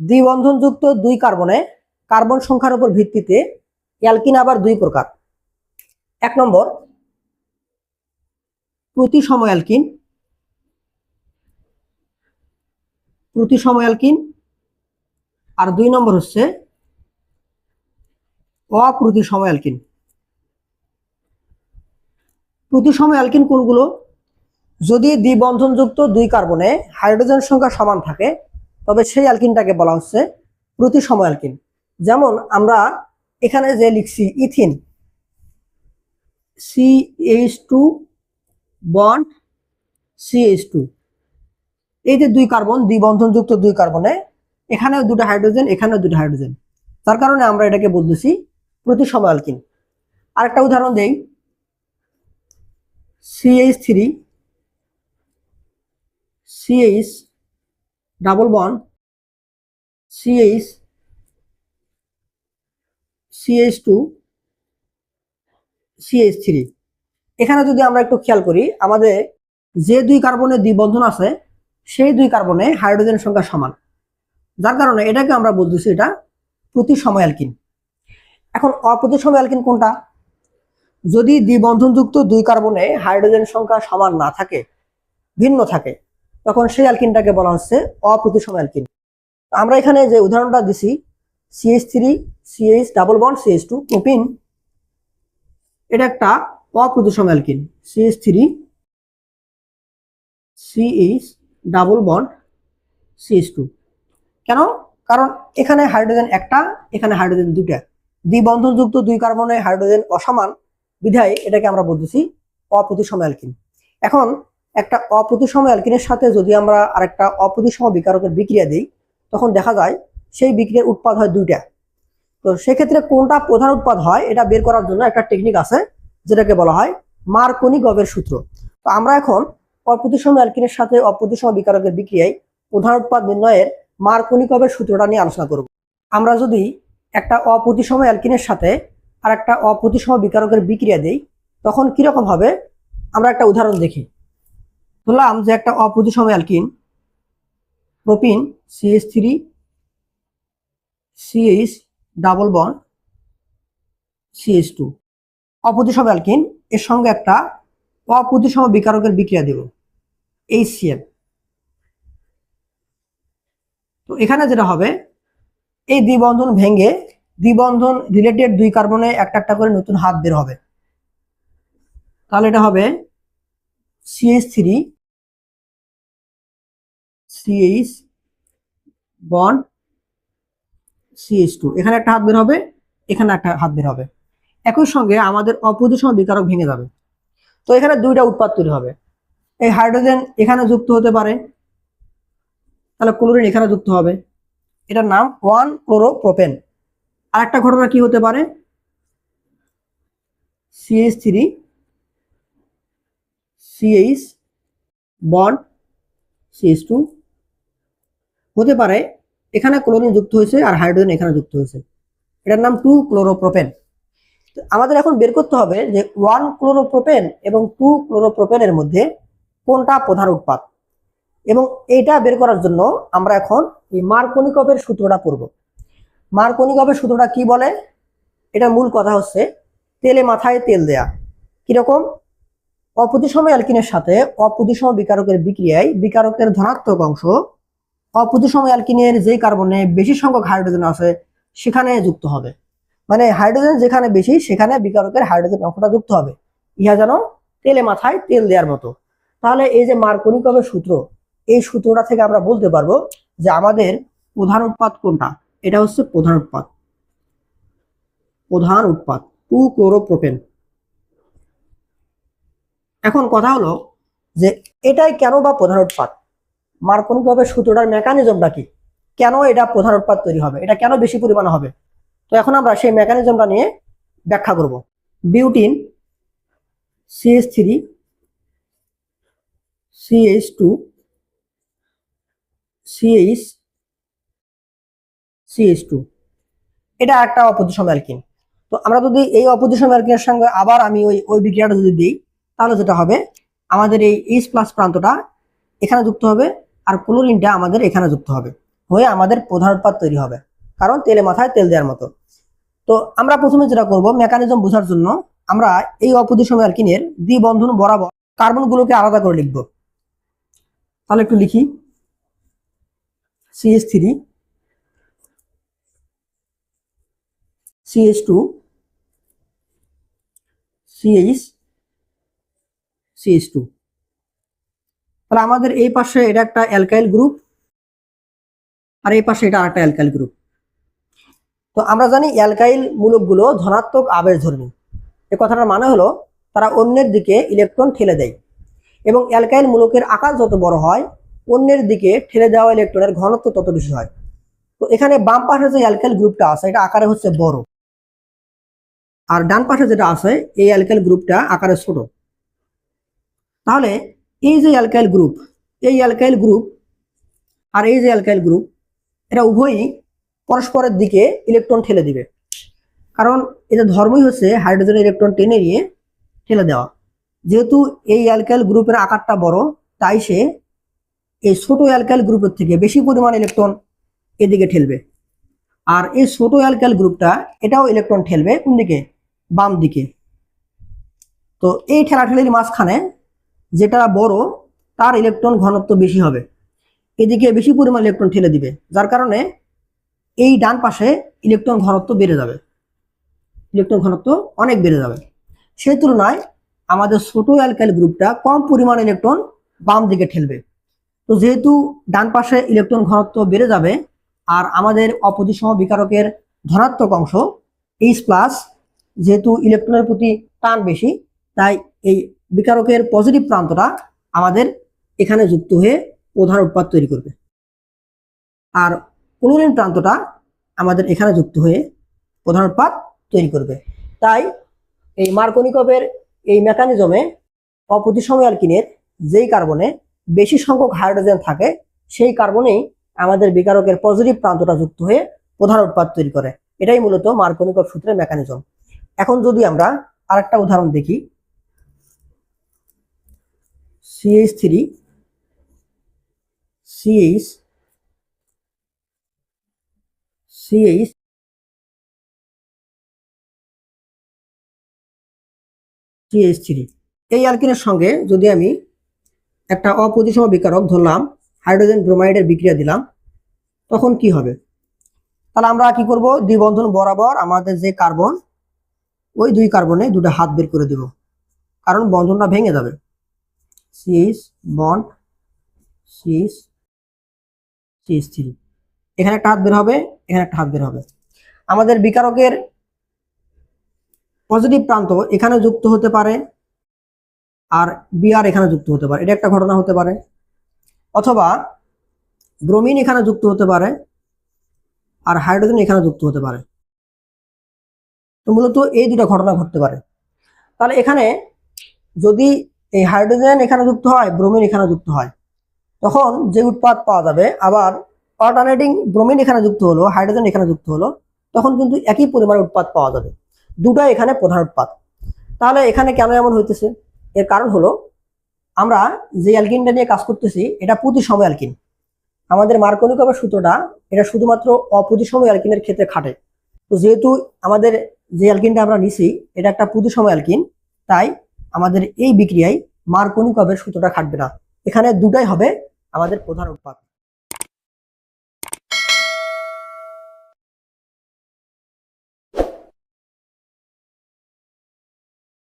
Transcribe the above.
দ্বিবন্ধনযুক্ত দুই কার্বনে কার্বন সংখ্যার উপর ভিত্তিতে অ্যালকিন আবার দুই প্রকার। 1 নম্বর প্রতিসম অ্যালকিন, আর 2 নম্বর হচ্ছে অপ্রতিসম অ্যালকিন। প্রতিসম অ্যালকিন কোনগুলো? যদি দ্বিবন্ধনযুক্ত দুই কার্বনে হাইড্রোজেন সংখ্যা সমান থাকে তবে সেই অ্যালকিনটাকে বলা হচ্ছে প্রতিসম অ্যালকিন। যেমন আমরা এখানে যে লিখছি ইথিন, CH2 বন্ড CH2, এই যে দুই কার্বন, দ্বিবন্ধনযুক্ত দুই কার্বনে এখানেও দুটো হাইড্রোজেন, এখানেও দুটো হাইড্রোজেন, তার কারণে আমরা এটাকে বলতেছি প্রতিসম অ্যালকিন। আরেকটা উদাহরণ দেই, CH3 CH double bond CH2 CH3। এখানে যদি আমরা একটু খেয়াল করি, আমাদের যে দুই কার্বনের দ্বিবন্ধন আছে সেই দুই কার্বনে হাইড্রোজেন সংখ্যা সমান, যার কারণে এটাকে আমরা বলতেছি এটা প্রতিসম অ্যালকিন। এখন অপ্রতিসম অ্যালকিন কোনটা? যদি দ্বিবন্ধনযুক্ত দুই কার্বনে হাইড্রোজেন সংখ্যা সমান না থাকে, ভিন্ন থাকে, তখন সেই অ্যালকিনটাকে বলা হচ্ছে অপ্রতিসম অ্যালকিন। আমরা এখানে যে উদাহরণটা দিছি CH3 CH double bond CH2 propene, এটা একটা অপ্রতিসম alkene. CH3 CH double bond CH2। কেন? কারণ এখানে হাইড্রোজেন একটা, এখানে হাইড্রোজেন দুটা, দ্বিবন্ধনযুক্ত দুই কার্বনে হাইড্রোজেন অসমান, বিধায় এটাকে আমরা বলতেছি অপ্রতিসম অ্যালকিন। এখন একটা অপ্রতিসম অ্যালকিনের সাথে যদি আমরা আরেকটা অপ্রতিসম বিকারকের বিক্রিয়া দিই, তখন দেখা যায় সেই বিক্রিয়ার উৎপাদ হয় দুইটা। তো সেক্ষেত্রে কোনটা প্রধান উৎপাদ হয় এটা বের করার জন্য একটা টেকনিক আছে, যেটাকে বলা হয় মার্কনি-গবের সূত্র। তো আমরা এখন অপ্রতিসম অ্যালকিনের সাথে অপ্রতিসম বিকারকের বিক্রিয়ায় প্রধান উৎপাদ নির্ণয়ের মার্কনি-গবের সূত্রটা নিয়ে আলোচনা করব। আমরা যদি একটা অপ্রতিসম অ্যালকিনের সাথে আর একটা অপ্রতিসম বিকারকের বিক্রিয়া দেই, তখন কিরকম হবে আমরা একটা উদাহরণ দেখি। বললাম যে একটা অপ্রতিসম alkene propene CH3 CH double bond CH2 অপ্রতিসম অ্যালকিন, এর সঙ্গে একটা অপ্রতিসম বিকারকের বিক্রিয়া দেব HCl। তো এখানে যেটা হবে, এই দ্বিবন্ধন ভেঙে দ্বিবন্ধন রিলেটেড দুই কার্বনে একটা একটা করে নতুন হাত বের হবে। তাহলে এটা হবে CH3 CH বন্ড CH2, এখানে একটা হাত বের হবে, এখানে একটা হাত বের হবে। একই সঙ্গে আমাদের অপ্রতিসম বিকারক ভেঙে যাবে। তো এখানে দুইটা উৎপাদ তৈরি হবে। এই হাইড্রোজেন এখানে যুক্ত হতে পারে, তাহলে ক্লোরিন এখানে যুক্ত হবে, এটার নাম 1-ক্লোরোপ্রোপেন। আর একটা ঘটনা কি হতে পারে, CH3 CH বন্ড CH2 হতে পারে, এখানে ক্লোরিন যুক্ত হয়েছে আর হাইড্রোজেন এখানে যুক্ত হয়েছে, এটার নাম 2-ক্লোরোপ্রোপেন। আমাদের এখন বের করতে হবে যে 1-ক্লোরোপ্রোপেন এবং 2-ক্লোরোপ্রোপেনের মধ্যে কোনটা প্রধান উৎপাদ, এবং এইটা বের করার জন্য আমরা এখন এই মার্কনি-গবের সূত্রটা পড়ব। মার্কনি-গবের সূত্রটা কি বলে? এটার মূল কথা হচ্ছে তেলে মাথায় তেল দেয়া। কিরকম? অপ্রতিসম অ্যালকিনের সাথে অপ্রতিসম বিকারকের বিক্রিয়ায় বিকারকের ধনাত্মক অংশ অপ্রতিসম অ্যালকিনের যে কার্বনে বেশি সংখ্যক হাইড্রোজেন আছে সেখানে যুক্ত হবে। মানে হাইড্রোজেন যেখানে বেশি সেখানে বিকারকের হাইড্রোজেন অংশটা যুক্ত হবে, ইহা যেন তেলে মাথায় তেল দেওয়ার মতো। তাহলে এই যে মার্কনি-গবের সূত্র, এই সূত্রটা থেকে আমরা বলতে পারবো যে আমাদের প্রধান উৎপাদ কোনটা। এটা হচ্ছে প্রধান উৎপাদ 2-ক্লোরোপ্রোপেন। এখন কথা হলো যে এটাই কেন বা প্রধান উৎপাদ, মার্কনি-গবের সূত্রটার মেকানিজমটা কি, কেন এটা প্রধান উৎপাদ তৈরি হবে, এটা কেন বেশি পরিমাণে হবে। তো এখন আমরা সেই মেকানিজমটা নিয়ে ব্যাখ্যা করব। বিউটিন CH3 CH2 CH2 এটা একটা অপ্রতিসম অ্যালকিন। তো আমরা যদি এই অপ্রতিসম অ্যালকিনের সঙ্গে আবার আমি ওই বিক্রিয়াটা যদি দিই, তাহলে যেটা হবে আমাদের এই H+ প্রান্তটা এখানে যুক্ত হবে আর ক্লোরিনটা আমাদের এখানে যুক্ত হবে। হয়ে আমাদের প্রধান উৎপাদ তৈরি হবে, কারণ তেলে মাথায় তেল দেওয়ার মতো। তো আমরা প্রথমে যেটা করব, মেকানিজম বোঝার জন্য আমরা এই অপজিশন অ্যালকিনের দ্বিবন্ধন বরাবর কার্বনগুলোকে আলাদা করে লিখব। তাহলে একটু লিখি, CH3 CH2 CH CH2। তাহলে আমাদের এই পাশে এটা একটা অ্যালকাইল গ্রুপ, আর এই পাশে এটা আরেকটা অ্যালকাইল গ্রুপ। তো আমরা জানি অ্যালকাইল মূলকগুলো ধনাত্মক আবেশধর্মী। এই কথাটার মানে হলো তারা অন্যের দিকে ইলেকট্রন ঠেলে দেয়, এবং অ্যালকাইল মূলকের আকার যত বড় হয় অন্যের দিকে ঠেলে দেওয়া ইলেকট্রনের ঘনত্ব তত বেশি হয়। তো এখানে বাম পাশে যে অ্যালকাইল গ্রুপটা আছে এটা আকারে হচ্ছে বড়, আর ডান পাশে যেটা আছে এই অ্যালকাইল গ্রুপটা আকারে ছোট। তাহলে এই যে অ্যালকাইল গ্রুপ, এই অ্যালকাইল গ্রুপ আর এই যে অ্যালকাইল গ্রুপ, এটা উভয়ই পরস্পরের দিকে ইলেকট্রন ঠেলে দিবে, কারণ এটা ধর্মই হচ্ছে হাইড্রোজেন ইলেকট্রন টেনে নিয়ে ঠেলে দেওয়া। যেহেতু এই অ্যালকাইল গ্রুপের আকারটা বড়, তাই সে এই ছোট অ্যালকাইল গ্রুপের থেকে বেশি পরিমাণ ইলেকট্রন এদিকে ঠেলবে। আর এই ছোট অ্যালকাইল গ্রুপটা এটাও ইলেকট্রন ঠেলবে কোন দিকে, বাম দিকে। তো এই ঠেলাঠেলির মাঝখানে যেটা বড় তার ইলেকট্রন ঘনত্ব বেশি হবে, এদিকে বেশি পরিমাণ ইলেকট্রন ঠেলে দিবে, যার কারণে এই ডান পাশে ইলেকট্রন ঘনত্ব বেড়ে যাবে, ইলেকট্রন ঘনত্ব অনেক বেড়ে যাবে। সেই তুলনায় আমাদের ছোট অ্যালকাইল গ্রুপটা কম পরিমাণ ইলেকট্রন বাম দিকে ঠেলবে। তো যেহেতু ডান পাশে ইলেকট্রন ঘনত্ব বেড়ে যাবে, আর আমাদের অপজিসম বিকারকের ধনাত্মক অংশ H+, যেহেতু ইলেকট্রনের প্রতি টান বেশি, তাই এই বিকারকের পজিটিভ প্রান্তটা আমাদের এখানে যুক্ত হয়ে প্রধান উৎপাদ তৈরি করবে, আর ক্লোরিন প্রান্তটা আমাদের এখানে যুক্ত হয়ে প্রধান উৎপাদ তৈরি করবে। তাই এই মার্কনিকভের এই মেকানিজমে অপ্রতিসম অ্যালকিনের যেই কার্বনে বেশি সংখ্যক হাইড্রোজেন থাকে সেই কার্বনেই আমাদের বিকারকের পজিটিভ প্রান্তটা যুক্ত হয়ে প্রধান উৎপাদ তৈরি করে। এটাই মূলত মার্কনিকভ সূত্রের মেকানিজম। এখন যদি আমরা আরেকটা উদাহরণ দেখি, CH3 CH CH CH3, এই অ্যালকিনের সঙ্গে যদি আমি একটা অপ্রতিসম বিকারক ধরলাম, হাইড্রোজেন ব্রোমাইডের বিক্রিয়া দিলাম, তখন কি হবে? তাহলে আমরা কি করব, দ্বিবন্ধন বরাবর আমাদের যে কার্বন, ওই দুই কার্বনে দুটো হাত বের করে দেব, কারণ বন্ধনটা ভেঙে যাবে। CH বন্ড CH CH3, এখানে একটা হাত বের হবে, এখানে একটা হাত বের হবে। আমাদের বিকারকের পজিটিভ প্রান্ত এখানে যুক্ত হতে পারে, আর বিআর এখানে যুক্ত হতে পারে, এটা একটা ঘটনা হতে পারে। অথবা ব্রোমিন এখানে যুক্ত হতে পারে, আর হাইড্রোজেন এখানে যুক্ত হতে পারে। তো মূলত এই দুটো ঘটনা ঘটতে পারে। তাহলে এখানে যদি এই হাইড্রোজেন এখানে যুক্ত হয়, ব্রোমিন এখানে যুক্ত হয়, তখন যে উৎপাদ পাওয়া যাবে, আবার অল্টারনেটিং ব্রোমিন এখানে যুক্ত হলো, হাইড্রোজেন এখানে যুক্ত হলো, তখন কিন্তু একই পরিমাণে উৎপাদ পাওয়া যাবে। দুটাই এখানে প্রধান উৎপাদ। তাহলে এখানে কেন এমন হইতেছে? এর কারণ হলো আমরা যে অ্যালকিনটা নিয়ে কাজ করতেছি এটা প্রতিসম অ্যালকিন। আমাদের মার্কনিকভের সূত্রটা এটা শুধুমাত্র অপ্রতিসম অ্যালকিনের ক্ষেত্রে খাটে। তো যেহেতু আমাদের যে অ্যালকিনটা আমরা নিছি এটা একটা প্রতিসম অ্যালকিন, তাই আমাদের এই বিক্রিয়ায় মার্কনিকভের সূত্রটা খাটবে না, এখানে দুটাই হবে আমাদের প্রধান উৎপাদ।